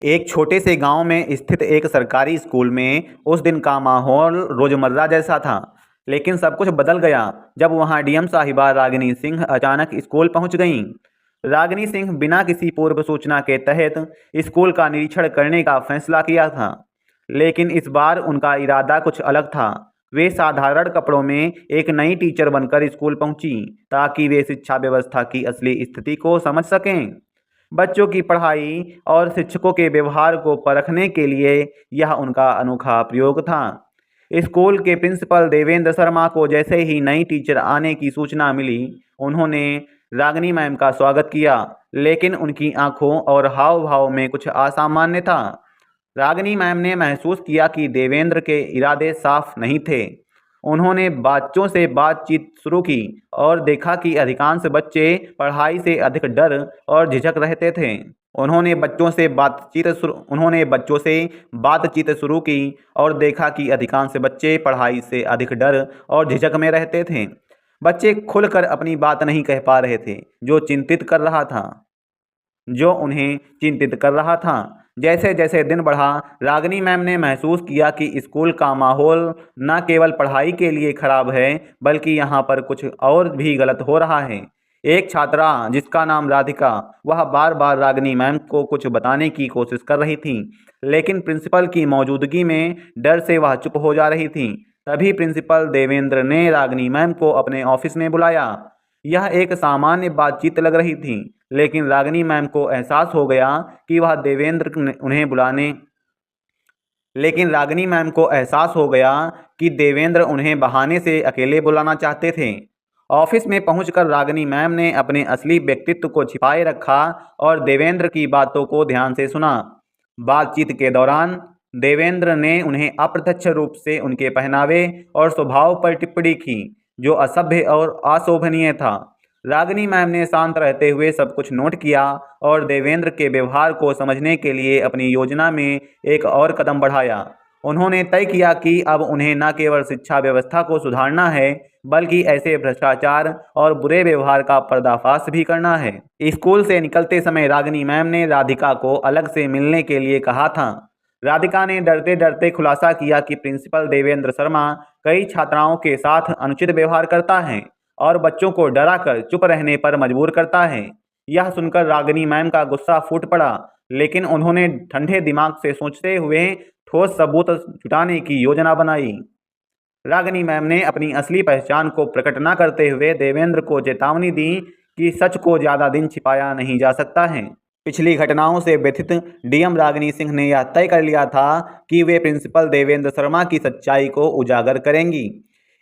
एक छोटे से गांव में स्थित एक सरकारी स्कूल में उस दिन का माहौल रोजमर्रा जैसा था। लेकिन सब कुछ बदल गया जब वहां डीएम साहिबा रागिनी सिंह अचानक स्कूल पहुंच गईं। रागिनी सिंह बिना किसी पूर्व सूचना के तहत स्कूल का निरीक्षण करने का फैसला किया था। लेकिन इस बार उनका इरादा कुछ अलग था। वे साधारण कपड़ों में एक नई टीचर बनकर स्कूल पहुंची ताकि वे शिक्षा व्यवस्था की असली स्थिति को समझ सकें। बच्चों की पढ़ाई और शिक्षकों के व्यवहार को परखने के लिए यह उनका अनोखा प्रयोग था। स्कूल के प्रिंसिपल देवेंद्र शर्मा को जैसे ही नई टीचर आने की सूचना मिली, उन्होंने रागिनी मैम का स्वागत किया, लेकिन उनकी आंखों और हाव भाव में कुछ असामान्य था। रागिनी मैम ने महसूस किया कि देवेंद्र के इरादे साफ नहीं थे। उन्होंने बच्चों से बातचीत शुरू की और देखा कि अधिकांश बच्चे पढ़ाई से अधिक डर और झिझक रहते थे। उन्होंने बच्चों से बातचीत शुरू की और देखा कि अधिकांश बच्चे पढ़ाई से अधिक डर और झिझक में रहते थे। बच्चे खुलकर अपनी बात नहीं कह पा रहे थे, जो उन्हें चिंतित कर रहा था। जैसे जैसे दिन बढ़ा, रागिनी मैम ने महसूस किया कि स्कूल का माहौल न केवल पढ़ाई के लिए खराब है, बल्कि यहाँ पर कुछ और भी गलत हो रहा है। एक छात्रा जिसका नाम राधिका, वह बार बार रागिनी मैम को कुछ बताने की कोशिश कर रही थी, लेकिन प्रिंसिपल की मौजूदगी में डर से वह चुप हो जा रही थी। तभी प्रिंसिपल देवेंद्र ने रागिनी मैम को अपने ऑफिस में बुलाया। यह एक सामान्य बातचीत लग रही थी, लेकिन रागिनी मैम को एहसास हो गया कि वह देवेंद्र ने उन्हें बुलाने लेकिन रागिनी मैम को एहसास हो गया कि देवेंद्र उन्हें बहाने से अकेले बुलाना चाहते थे। ऑफिस में पहुंचकर रागिनी मैम ने अपने असली व्यक्तित्व को छिपाए रखा और देवेंद्र की बातों को ध्यान से सुना। बातचीत के दौरान देवेंद्र ने उन्हें अप्रत्यक्ष रूप से उनके पहनावे और स्वभाव पर टिप्पणी की, जो असभ्य और अशोभनीय था। रागिनी मैम ने शांत रहते हुए सब कुछ नोट किया और देवेंद्र के व्यवहार को समझने के लिए अपनी योजना में एक और कदम बढ़ाया। उन्होंने तय किया कि अब उन्हें न केवल शिक्षा व्यवस्था को सुधारना है, बल्कि ऐसे भ्रष्टाचार और बुरे व्यवहार का पर्दाफाश भी करना है। स्कूल से निकलते समय रागिनी मैम ने राधिका को अलग से मिलने के लिए कहा था। राधिका ने डरते डरते खुलासा किया कि प्रिंसिपल देवेंद्र शर्मा कई छात्राओं के साथ अनुचित व्यवहार करता है और बच्चों को डराकर चुप रहने पर मजबूर करता है। यह सुनकर रागिनी मैम का गुस्सा फूट पड़ा, लेकिन उन्होंने ठंडे दिमाग से सोचते हुए ठोस सबूत जुटाने की योजना बनाई। रागिनी मैम ने अपनी असली पहचान को प्रकट न करते हुए देवेंद्र को चेतावनी दी कि सच को ज़्यादा दिन छिपाया नहीं जा सकता है। पिछली घटनाओं से व्यथित डीएम रागिनी सिंह ने यह तय कर लिया था कि वे प्रिंसिपल देवेंद्र शर्मा की सच्चाई को उजागर करेंगी।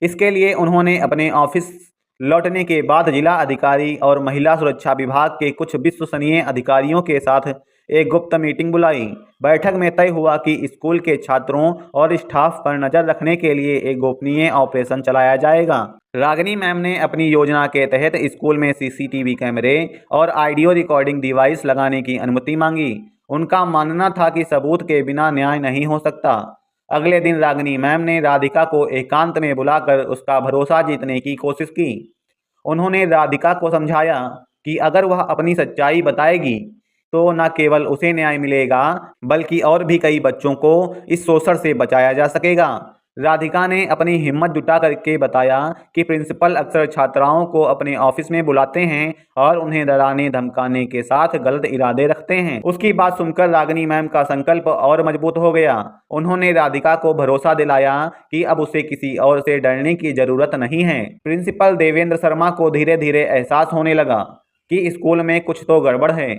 इसके लिए उन्होंने अपने ऑफिस लौटने के बाद जिला अधिकारी और महिला सुरक्षा विभाग के कुछ विश्वसनीय अधिकारियों के साथ एक गुप्त मीटिंग बुलाई। बैठक में तय हुआ कि स्कूल के छात्रों और स्टाफ पर नजर रखने के लिए एक गोपनीय ऑपरेशन चलाया जाएगा। रागिनी मैम ने अपनी योजना के तहत स्कूल में सीसीटीवी कैमरे और ऑडियो रिकॉर्डिंग डिवाइस लगाने की अनुमति मांगी। उनका मानना था कि सबूत के बिना न्याय नहीं हो सकता। अगले दिन रागिनी मैम ने राधिका को एकांत में बुलाकर उसका भरोसा जीतने की कोशिश की। उन्होंने राधिका को समझाया कि अगर वह अपनी सच्चाई बताएगी तो न केवल उसे न्याय मिलेगा, बल्कि और भी कई बच्चों को इस शोषण से बचाया जा सकेगा। राधिका ने अपनी हिम्मत जुटा करके बताया कि प्रिंसिपल अक्सर छात्राओं को अपने ऑफिस में बुलाते हैं और उन्हें डराने धमकाने के साथ गलत इरादे रखते हैं। उसकी बात सुनकर रागिनी मैम का संकल्प और मजबूत हो गया। उन्होंने राधिका को भरोसा दिलाया कि अब उसे किसी और से डरने की जरूरत नहीं है। प्रिंसिपल देवेंद्र शर्मा को धीरे धीरे एहसास होने लगा कि स्कूल में कुछ तो गड़बड़ है।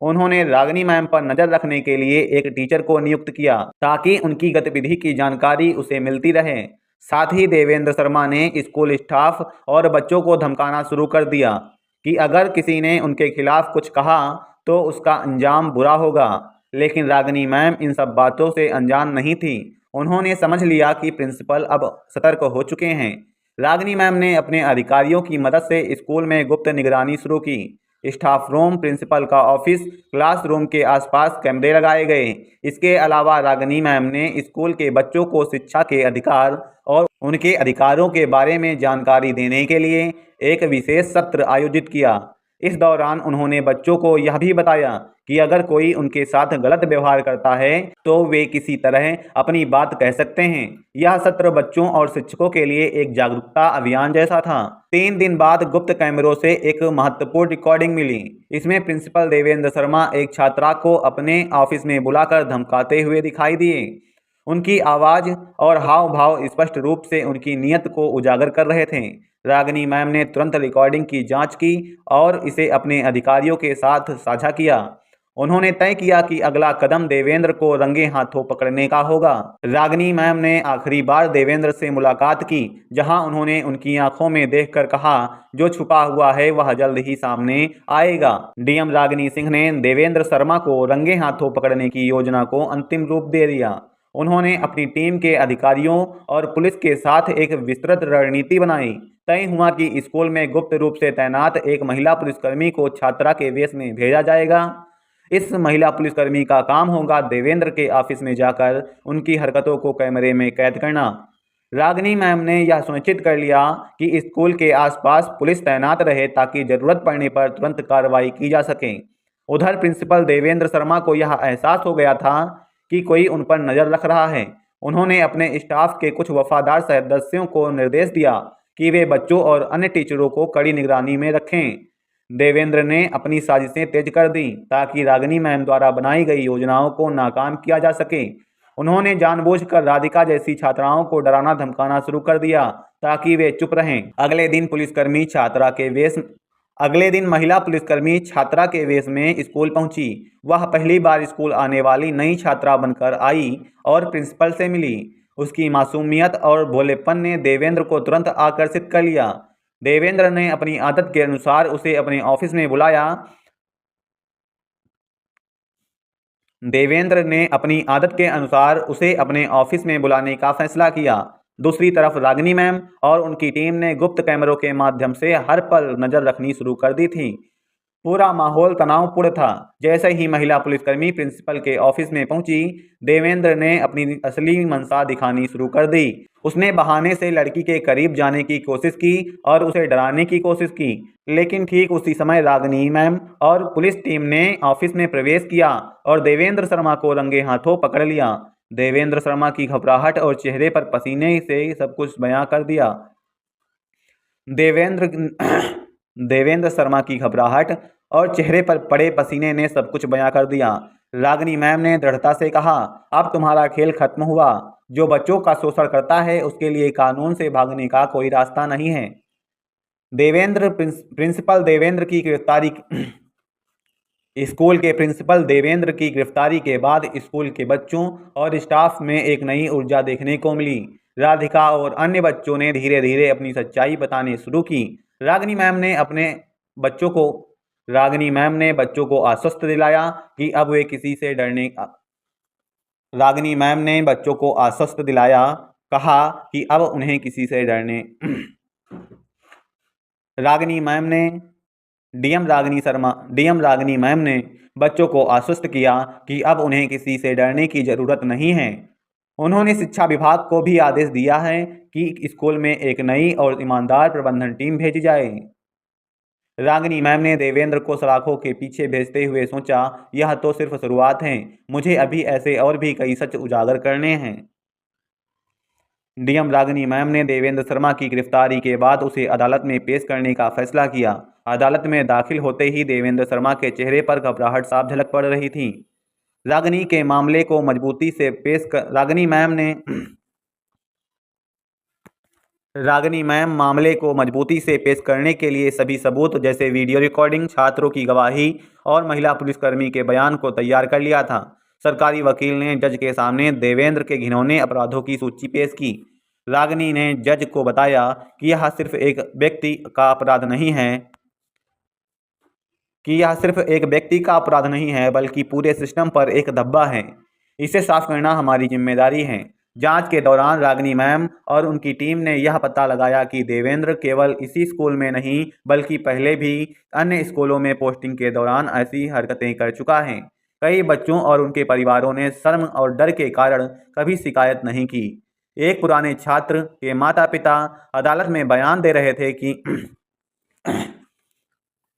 उन्होंने रागिनी मैम पर नजर रखने के लिए एक टीचर को नियुक्त किया ताकि उनकी गतिविधि की जानकारी उसे मिलती रहे। साथ ही देवेंद्र शर्मा ने स्कूल स्टाफ और बच्चों को धमकाना शुरू कर दिया कि अगर किसी ने उनके खिलाफ कुछ कहा तो उसका अंजाम बुरा होगा। लेकिन रागिनी मैम इन सब बातों से अनजान नहीं थी। उन्होंने समझ लिया कि प्रिंसिपल अब सतर्क हो चुके हैं। रागिनी मैम ने अपने अधिकारियों की मदद से स्कूल में गुप्त निगरानी शुरू की। स्टाफ रूम, प्रिंसिपल का ऑफिस, क्लासरूम के आसपास कैमरे लगाए गए। इसके अलावा रागिनी मैम ने स्कूल के बच्चों को शिक्षा के अधिकार और उनके अधिकारों के बारे में जानकारी देने के लिए एक विशेष सत्र आयोजित किया। इस दौरान उन्होंने बच्चों को यह भी बताया कि अगर कोई उनके साथ गलत व्यवहार करता है तो वे किसी तरह अपनी बात कह सकते हैं। यह सत्र बच्चों और शिक्षकों के लिए एक जागरूकता अभियान जैसा था। 3 दिन बाद गुप्त कैमरों से एक महत्वपूर्ण रिकॉर्डिंग मिली। इसमें प्रिंसिपल देवेंद्र शर्मा एक छात्रा को अपने ऑफिस में बुलाकर धमकाते हुए दिखाई दिए। उनकी आवाज और हाव भाव स्पष्ट रूप से उनकी नीयत को उजागर कर रहे थे। रागिनी मैम ने तुरंत रिकॉर्डिंग की जांच की और इसे अपने अधिकारियों के साथ साझा किया। उन्होंने तय किया कि अगला कदम देवेंद्र को रंगे हाथों पकड़ने का होगा। रागिनी मैम ने आखिरी बार देवेंद्र से मुलाकात की, जहां उन्होंने उनकी आंखों में देखकर कहा, जो छुपा हुआ है वह जल्द ही सामने आएगा। डीएम रागिनी सिंह ने देवेंद्र शर्मा को रंगे हाथों पकड़ने की योजना को अंतिम रूप दे दिया। उन्होंने अपनी टीम के अधिकारियों और पुलिस के साथ एक विस्तृत रणनीति बनाई। तय हुआ कि स्कूल में गुप्त रूप से तैनात एक महिला पुलिसकर्मी को छात्रा के वेश में भेजा जाएगा। इस महिला पुलिसकर्मी का काम होगा देवेंद्र के ऑफिस में जाकर उनकी हरकतों को कैमरे में कैद करना। रागिनी मैम ने यह सुनिश्चित कर लिया कि स्कूल के आसपास पुलिस तैनात रहे ताकि जरूरत पड़ने पर तुरंत कार्रवाई की जा सके। उधर प्रिंसिपल देवेंद्र शर्मा को यह एहसास हो गया था कि कोई उन पर नजर रख रहा है। उन्होंने अपने स्टाफ के कुछ वफादार सदस्यों को निर्देश दिया कि वे बच्चों और अन्य टीचरों को कड़ी निगरानी में रखें। देवेंद्र ने अपनी साजिशें तेज कर दी ताकि रागिनी मैम द्वारा बनाई गई योजनाओं को नाकाम किया जा सके। उन्होंने जानबूझकर राधिका जैसी छात्राओं को डराना धमकाना शुरू कर दिया ताकि वे चुप रहें। अगले दिन महिला पुलिसकर्मी छात्रा के वेश में स्कूल पहुंची। वह पहली बार स्कूल आने वाली नई छात्रा बनकर आई और प्रिंसिपल से मिली। उसकी मासूमियत और भोलेपन ने देवेंद्र को तुरंत आकर्षित कर लिया। देवेंद्र ने अपनी आदत के अनुसार उसे अपने ऑफिस में बुलाया। देवेंद्र ने अपनी आदत के अनुसार उसे अपने ऑफिस में बुलाने का फैसला किया। दूसरी तरफ रागिनी मैम और उनकी टीम ने गुप्त कैमरों के माध्यम से हर पल नजर रखनी शुरू कर दी थी। पूरा माहौल तनावपूर्ण था। जैसे ही महिला पुलिसकर्मी प्रिंसिपल के ऑफिस में पहुंची, देवेंद्र ने अपनी असली मंशा दिखानी शुरू कर दी। उसने बहाने से लड़की के करीब जाने की कोशिश की और उसे डराने की कोशिश की, लेकिन ठीक उसी समय रागिनी मैम और पुलिस टीम ने ऑफिस में प्रवेश किया और देवेंद्र शर्मा को रंगे हाथों पकड़ लिया। देवेंद्र शर्मा की घबराहट और चेहरे पर पसीने से सब कुछ बयां कर दिया। देवेंद्र शर्मा की घबराहट और चेहरे पर पड़े पसीने ने सब कुछ बयां कर दिया। रागिनी मैम ने दृढ़ता से कहा, अब तुम्हारा खेल खत्म हुआ। जो बच्चों का शोषण करता है उसके लिए कानून से भागने का कोई रास्ता नहीं है। प्रिंसिपल देवेंद्र की गिरफ्तारी स्कूल के प्रिंसिपल देवेंद्र की गिरफ्तारी के बाद स्कूल के बच्चों और स्टाफ में एक नई ऊर्जा देखने को मिली। राधिका और अन्य बच्चों ने धीरे धीरे अपनी सच्चाई बताने शुरू की। रागिनी मैम ने बच्चों को आश्वस्त दिलाया कि अब वे किसी से डरने रागिनी मैम ने बच्चों को आश्वस्त दिलाया, कहा कि अब उन्हें किसी से डरने डीएम रागिनी मैम ने बच्चों को आश्वस्त किया कि अब उन्हें किसी से डरने की जरूरत नहीं है। उन्होंने शिक्षा विभाग को भी आदेश दिया है कि स्कूल में एक नई और ईमानदार प्रबंधन टीम भेजी जाए। रागिनी मैम ने देवेंद्र को सलाखों के पीछे भेजते हुए सोचा, यह तो सिर्फ शुरुआत है, मुझे अभी ऐसे और भी कई सच उजागर करने हैं। डीएम रागिनी मैम ने देवेंद्र शर्मा की गिरफ्तारी के बाद उसे अदालत में पेश करने का फैसला किया। अदालत में दाखिल होते ही देवेंद्र शर्मा के चेहरे पर घबराहट साफ झलक पड़ रही थी। रागिनी मामले को मजबूती से पेश करने के लिए सभी सबूत जैसे वीडियो रिकॉर्डिंग, छात्रों की गवाही और महिला पुलिसकर्मी के बयान को तैयार कर लिया था। सरकारी वकील ने जज के सामने देवेंद्र के घिनौने अपराधों की सूची पेश की। रागिनी ने जज को बताया कि यह सिर्फ एक व्यक्ति का अपराध नहीं है बल्कि पूरे सिस्टम पर एक धब्बा है। इसे साफ करना हमारी जिम्मेदारी है। जांच के दौरान रागिनी मैम और उनकी टीम ने यह पता लगाया कि देवेंद्र केवल इसी स्कूल में नहीं बल्कि पहले भी अन्य स्कूलों में पोस्टिंग के दौरान ऐसी हरकतें कर चुका है। कई बच्चों और उनके परिवारों ने शर्म और डर के कारण कभी शिकायत नहीं की। एक पुराने छात्र के माता पिता अदालत में बयान दे रहे थे कि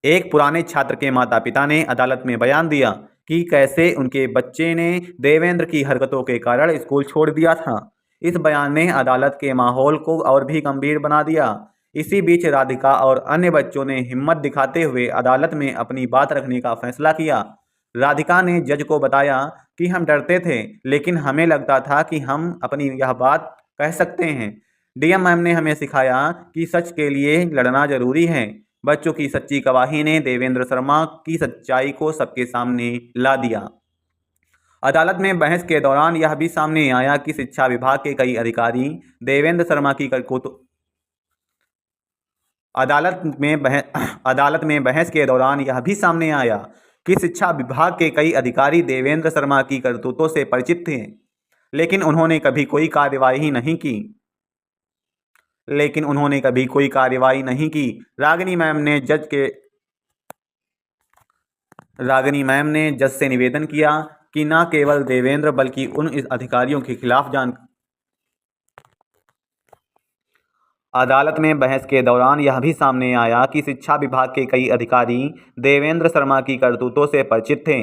एक पुराने छात्र के माता पिता ने अदालत में बयान दिया कि कैसे उनके बच्चे ने देवेंद्र की हरकतों के कारण स्कूल छोड़ दिया था। इस बयान ने अदालत के माहौल को और भी गंभीर बना दिया। इसी बीच राधिका और अन्य बच्चों ने हिम्मत दिखाते हुए अदालत में अपनी बात रखने का फैसला किया। राधिका ने जज को बताया कि हम डरते थे, लेकिन हमें लगता था कि हम अपनी यह बात कह सकते हैं। डीएम मैम ने हमें सिखाया कि सच के लिए लड़ना जरूरी है। बच्चों की सच्ची गवाही ने देवेंद्र शर्मा की सच्चाई को सबके सामने ला दिया। अदालत में बहस के दौरान यह भी सामने आया कि शिक्षा विभाग के कई अधिकारी देवेंद्र शर्मा की करतूतों अदालत में बहस के दौरान यह भी सामने आया कि शिक्षा विभाग के कई अधिकारी देवेंद्र शर्मा की करतूतों से परिचित थे, लेकिन उन्होंने कभी कोई कार्रवाई नहीं की। रागिनी मैम ने जज से निवेदन किया कि न केवल देवेंद्र बल्कि उन अधिकारियों के खिलाफ अदालत में बहस के दौरान यह भी सामने आया कि शिक्षा विभाग के कई अधिकारी देवेंद्र शर्मा की करतूतों से परिचित थे,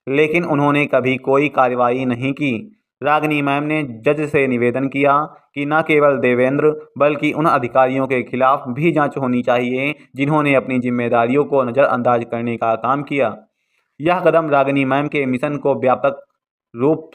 लेकिन उन्होंने कभी कोई कार्रवाई नहीं की। रागिनी मैम ने जज से निवेदन किया कि न केवल देवेंद्र बल्कि उन अधिकारियों के खिलाफ भी जांच होनी चाहिए जिन्होंने अपनी जिम्मेदारियों को नज़रअंदाज करने का काम किया। यह कदम रागिनी मैम के मिशन को रूप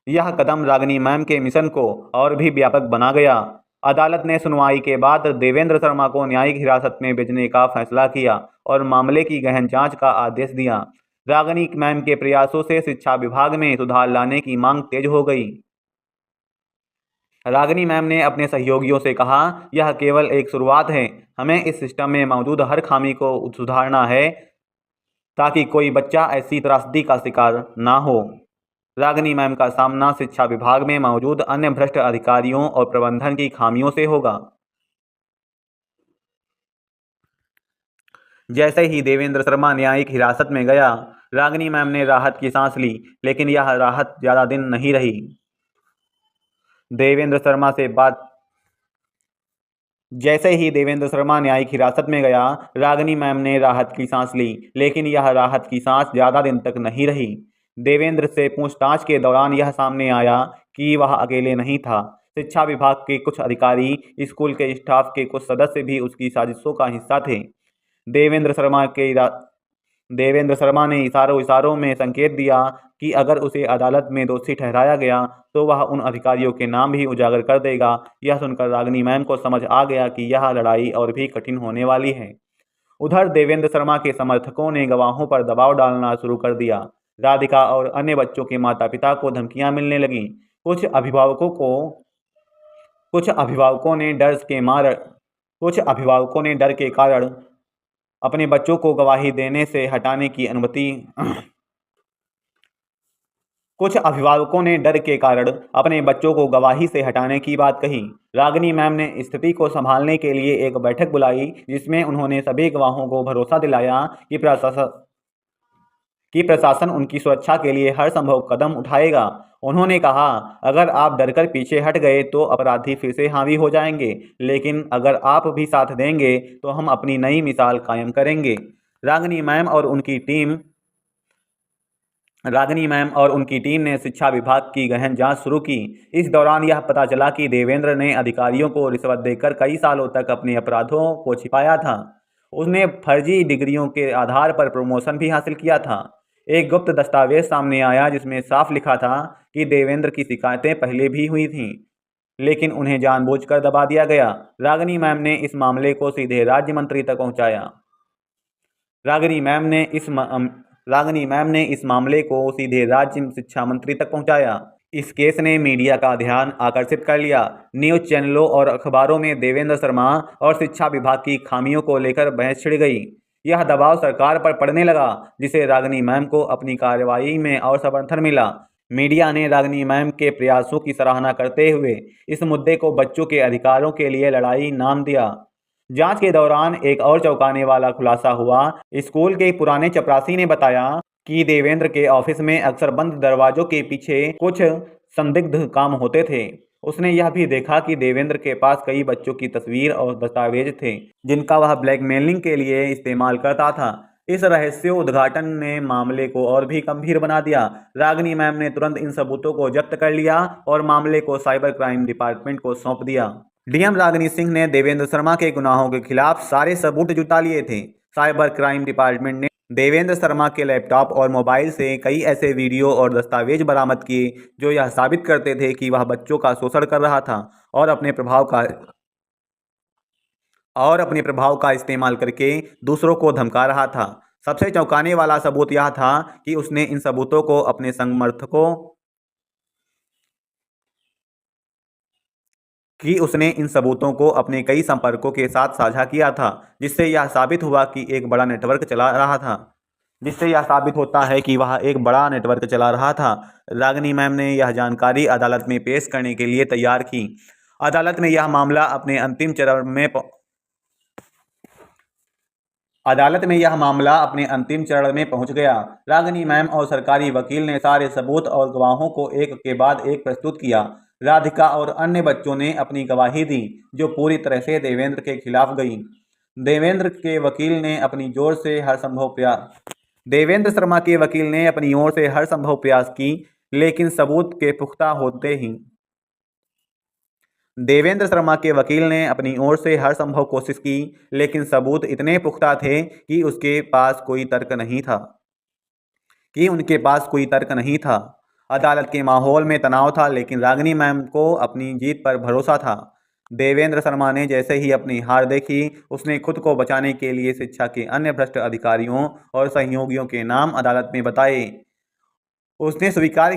यह कदम रागिनी मैम के मिशन को और भी व्यापक बना गया। अदालत ने सुनवाई के बाद देवेंद्र शर्मा को न्यायिक हिरासत में भेजने का फैसला किया और मामले की गहन जांच का आदेश दिया। रागिनी मैम के प्रयासों से शिक्षा विभाग में सुधार लाने की मांग तेज हो गई। रागिनी मैम ने अपने सहयोगियों से कहा, यह केवल एक शुरुआत है। हमें इस सिस्टम में मौजूद हर खामी को सुधारना है ताकि कोई बच्चा ऐसी त्रासदी का शिकार ना हो। रागिनी मैम का सामना शिक्षा विभाग में मौजूद अन्य भ्रष्ट अधिकारियों और प्रबंधन की खामियों से होगा। जैसे ही देवेंद्र शर्मा न्यायिक हिरासत में गया, रागिनी मैम ने राहत की सांस ली, लेकिन यह राहत ज़्यादा दिन नहीं रही। जैसे ही देवेंद्र शर्मा न्यायिक हिरासत में गया, रागिनी मैम ने राहत की सांस ली, लेकिन यह राहत की सांस ज़्यादा दिन तक नहीं रही। देवेंद्र से पूछताछ के दौरान यह सामने आया कि वह अकेले नहीं था। शिक्षा विभाग के कुछ अधिकारी, स्कूल के स्टाफ के कुछ सदस्य भी उसकी साजिशों का हिस्सा थे। देवेंद्र शर्मा ने इशारों में संकेत दिया कि अगर उसे अदालत में दोषी ठहराया गया तो वह उन अधिकारियों के नाम भी उजागर कर देगा। यह सुनकर रागिनी मैम को समझ आ गया कि यह लड़ाई और भी कठिन होने वाली है। उधर देवेंद्र शर्मा के समर्थकों ने गवाहों पर दबाव डालना शुरू कर दिया। राधिका और अन्य बच्चों के माता पिता को धमकियां मिलने लगीं। कुछ अभिभावकों ने डर के कारण अपने बच्चों को गवाही देने से हटाने की अनुमति कुछ अभिभावकों ने डर के कारण अपने बच्चों को गवाही से हटाने की बात कही। रागिनी मैम ने स्थिति को संभालने के लिए एक बैठक बुलाई, जिसमें उन्होंने सभी गवाहों को भरोसा दिलाया कि प्रशासन उनकी सुरक्षा के लिए हर संभव कदम उठाएगा। उन्होंने कहा, अगर आप डरकर पीछे हट गए तो अपराधी फिर से हावी हो जाएंगे, लेकिन अगर आप भी साथ देंगे तो हम अपनी नई मिसाल कायम करेंगे। रागिनी मैम और उनकी टीम ने शिक्षा विभाग की गहन जांच शुरू की। इस दौरान यह पता चला कि देवेंद्र ने अधिकारियों को रिश्वत देकर कई सालों तक अपने अपराधों को छिपाया था। उसने फर्जी डिग्रियों के आधार पर प्रमोशन भी हासिल किया था। एक गुप्त दस्तावेज सामने आया जिसमें साफ लिखा था कि देवेंद्र की शिकायतें पहले भी हुई थीं, लेकिन उन्हें जानबूझकर दबा दिया गया। रागिनी मैम ने इस मामले को सीधे राज्य मंत्री तक पहुंचाया। रागिनी मैम ने इस मामले को सीधे राज्य शिक्षा मंत्री तक पहुंचाया। इस केस ने मीडिया का ध्यान आकर्षित कर लिया। न्यूज़ चैनलों और अखबारों में देवेंद्र शर्मा और शिक्षा विभाग की खामियों को लेकर बहस छिड़ गई। यह दबाव सरकार पर पड़ने लगा, जिसे रागिनी मैम को अपनी कार्रवाई में और समर्थन मिला। मीडिया ने रागिनी मैम के प्रयासों की सराहना करते हुए इस मुद्दे को बच्चों के अधिकारों के लिए लड़ाई नाम दिया। जांच के दौरान एक और चौंकाने वाला खुलासा हुआ। स्कूल के पुराने चपरासी ने बताया कि देवेंद्र के ऑफिस में अक्सर बंद दरवाजों के पीछे कुछ संदिग्ध काम होते थे। उसने यह भी देखा कि देवेंद्र के पास कई बच्चों की तस्वीर और दस्तावेज थे जिनका वह ब्लैकमेलिंग के लिए इस्तेमाल करता था। इस रहस्य उद्घाटन ने मामले को और भी गंभीर बना दिया। रागिनी मैम ने तुरंत इन सबूतों को जब्त कर लिया और मामले को साइबर क्राइम डिपार्टमेंट को सौंप दिया। डीएम रागिनी सिंह ने देवेंद्र शर्मा के गुनाहों के खिलाफ सारे सबूत जुटा लिए थे। साइबर क्राइम डिपार्टमेंट ने देवेंद्र शर्मा के लैपटॉप और मोबाइल से कई ऐसे वीडियो और दस्तावेज बरामद किए जो यह साबित करते थे कि वह बच्चों का शोषण कर रहा था और अपने प्रभाव का इस्तेमाल करके दूसरों को धमका रहा था। सबसे चौंकाने वाला सबूत यह था कि उसने इन सबूतों को अपने समर्थकों कि उसने इन सबूतों को अपने कई संपर्कों के साथ साझा किया था, जिससे यह साबित हुआ कि एक बड़ा नेटवर्क चला रहा था जिससे यह साबित होता है कि वह एक बड़ा नेटवर्क चला रहा था। रागिनी मैम ने यह जानकारी अदालत में पेश करने के लिए तैयार की। अदालत में यह मामला अपने अंतिम चरण में पहुंच गया। रागिनी मैम और सरकारी वकील ने सारे सबूत और गवाहों को एक के बाद एक प्रस्तुत किया। राधिका और अन्य बच्चों ने अपनी गवाही दी, जो पूरी तरह से देवेंद्र के खिलाफ गई। देवेंद्र शर्मा के वकील ने अपनी ओर से हर संभव प्रयास की, लेकिन सबूत के पुख्ता होते ही देवेंद्र शर्मा के वकील ने अपनी ओर से हर संभव कोशिश की, लेकिन सबूत इतने पुख्ता थे कि उनके पास कोई तर्क नहीं था। अदालत के माहौल में तनाव था, लेकिन रागिनी मैम को अपनी जीत पर भरोसा था। देवेंद्र शर्मा ने जैसे ही अपनी हार देखी, उसने खुद को बचाने के लिए शिक्षा के अन्य भ्रष्ट अधिकारियों और सहयोगियों के नाम अदालत में बताए। उसने स्वीकार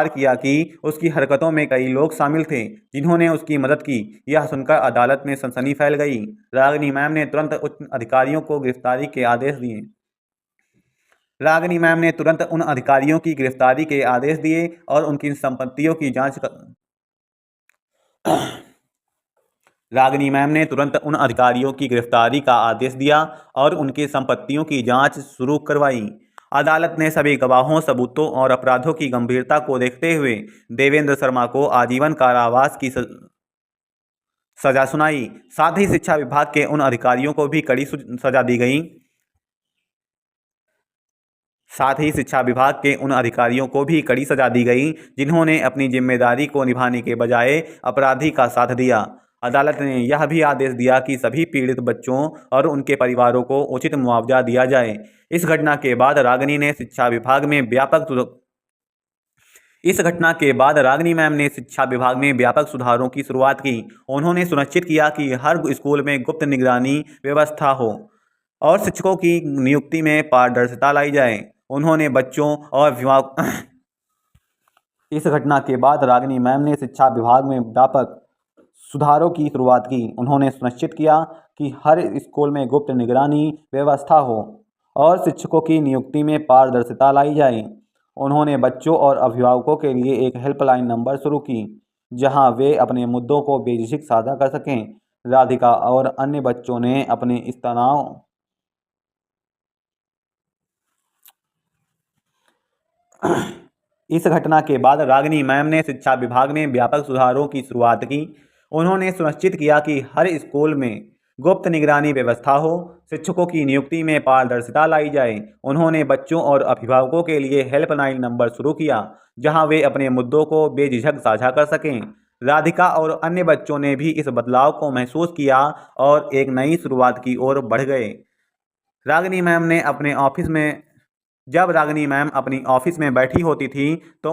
किया कि उसकी हरकतों में कई लोग शामिल थे जिन्होंने उसकी मदद की। यह सुनकर अदालत में सनसनी फैल गई। रागिनी मैम ने तुरंत उन अधिकारियों की गिरफ्तारी के आदेश दिए और उनकी संपत्तियों की जांच रागिनी मैम ने तुरंत उन अधिकारियों की गिरफ्तारी का आदेश दिया और उनकी संपत्तियों की जांच शुरू करवाई। अदालत ने सभी गवाहों, सबूतों और अपराधों की गंभीरता को देखते हुए देवेंद्र शर्मा को आजीवन कारावास की सजा सुनाई। साथ ही शिक्षा विभाग के उन अधिकारियों को भी कड़ी सजा दी गई जिन्होंने अपनी जिम्मेदारी को निभाने के बजाय अपराधी का साथ दिया। अदालत ने यह भी आदेश दिया कि सभी पीड़ित बच्चों और उनके परिवारों को उचित मुआवजा दिया जाए। इस घटना के बाद रागिनी मैम ने शिक्षा विभाग में व्यापक सुधारों की शुरुआत की। उन्होंने सुनिश्चित किया कि हर स्कूल में गुप्त निगरानी व्यवस्था हो और शिक्षकों की नियुक्ति में पारदर्शिता लाई जाए। उन्होंने बच्चों और इस घटना के बाद रागिनी मैम ने शिक्षा विभाग में व्यापक सुधारों की शुरुआत की। उन्होंने सुनिश्चित किया कि हर स्कूल में गुप्त निगरानी व्यवस्था हो और शिक्षकों की नियुक्ति में पारदर्शिता लाई जाए। उन्होंने बच्चों और अभिभावकों के लिए एक हेल्पलाइन नंबर शुरू की, जहां वे अपने मुद्दों को बेझिझक साझा कर सकें। राधिका और अन्य बच्चों ने अपने इस घटना के बाद रागिनी मैम ने शिक्षा विभाग में व्यापक सुधारों की शुरुआत की। उन्होंने सुनिश्चित किया कि हर स्कूल में गुप्त निगरानी व्यवस्था हो, शिक्षकों की नियुक्ति में पारदर्शिता लाई जाए। उन्होंने बच्चों और अभिभावकों के लिए हेल्पलाइन नंबर शुरू किया, जहां वे अपने मुद्दों को बेझिझक साझा कर सकें। राधिका और अन्य बच्चों ने भी इस बदलाव को महसूस किया और एक नई शुरुआत की ओर बढ़ गए। जब रागिनी मैम अपनी ऑफिस में बैठी होती थी तो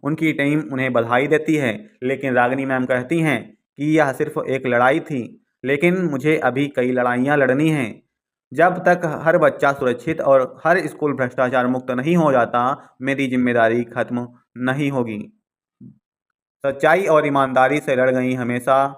उनकी टीम उन्हें बधाई देती है, लेकिन रागिनी मैम कहती हैं कि यह सिर्फ एक लड़ाई थी, लेकिन मुझे अभी कई लड़ाइयाँ लड़नी हैं। जब तक हर बच्चा सुरक्षित और हर स्कूल भ्रष्टाचार मुक्त नहीं हो जाता, मेरी जिम्मेदारी खत्म नहीं होगी। सच्चाई और ईमानदारी से लड़ गई हमेशा।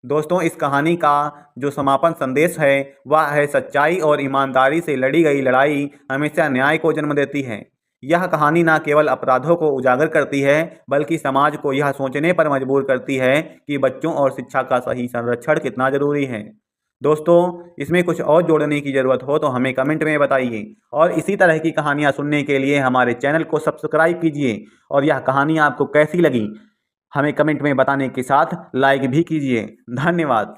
दोस्तों, इस कहानी का जो समापन संदेश है वह है, सच्चाई और ईमानदारी से लड़ी गई लड़ाई हमेशा न्याय को जन्म देती है। यह कहानी न केवल अपराधों को उजागर करती है, बल्कि समाज को यह सोचने पर मजबूर करती है कि बच्चों और शिक्षा का सही संरक्षण कितना जरूरी है। दोस्तों इसमें कुछ और जोड़ने की ज़रूरत हो तो हमें कमेंट में बताइए और इसी तरह की कहानियाँ सुनने के लिए हमारे चैनल को सब्सक्राइब कीजिए और यह कहानी आपको कैसी लगी हमें कमेंट में बताने के साथ लाइक भी कीजिए। धन्यवाद।